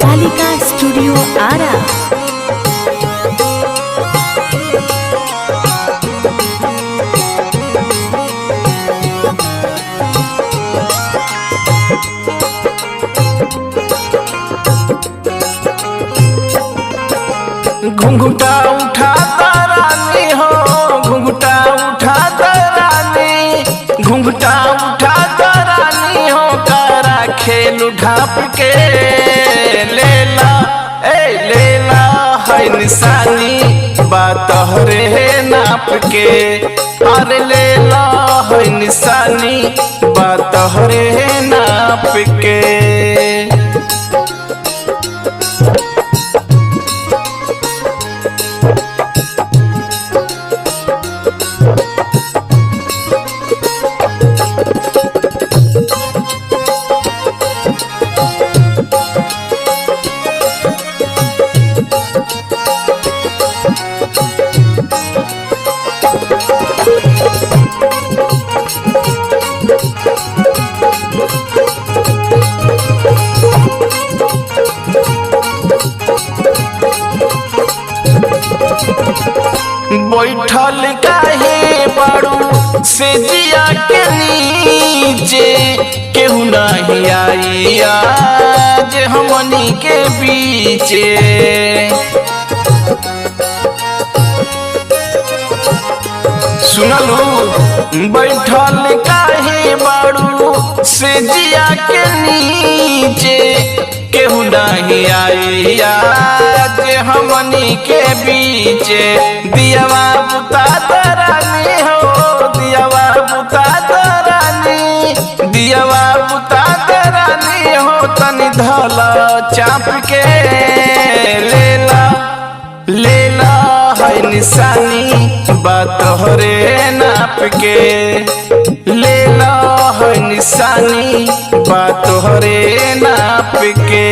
Kalika studio Ara. घुंघटा उठा रानी हो, घुंघटा उठा रानी, घुंघटा उठा रानी हो, करा खेल ढाप के लेला, ए लेला है निशानी बात रे नाप के, अरे लेला है निशानी बात रे नाप के। बैठल काहे बाड़ू से जिया के नीचे, केहू नहीं आई आज हमनी के बीचे। सुनलू बैठल काहे बाड़ू से जिया के नीचे, केहू नहीं आई आज हमनी के बीचे। दियावा बुता रानी हो, दियावा बुता रानी, दियावा बुता रानी हो, तनी धला चाप के लेला, लेला है निशानी बात रे नाप के, लेला है निशानी बात रे नाप के।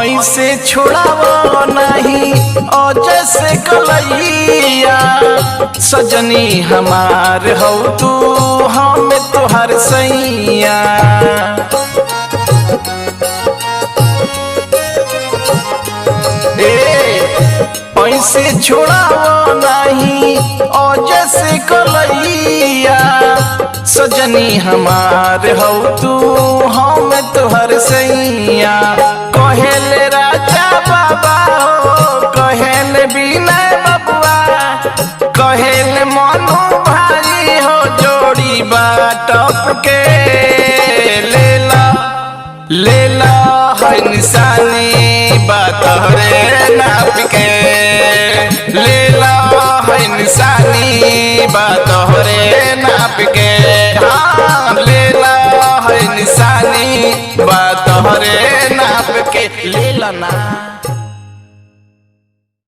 ऐसे छोड़ावो नहीं और जैसे कलैया, सजनी हमार हो तू हम तोहर सैया। ऐसे छोड़ावो नहीं और जैसे कलैया, सजनी हमार हो तू हम तोहर सैया। कहेले राजा बाबा हो, कहेले विनय बबुआ, कहेले मनु भाई हो, जोड़ी बाटप के लेला, लेला है निशानी बात रे नाप के, लेला है निशानी बात रे नाप के। हाँ लेला है निशानी बात रे नाप के, लेला ना।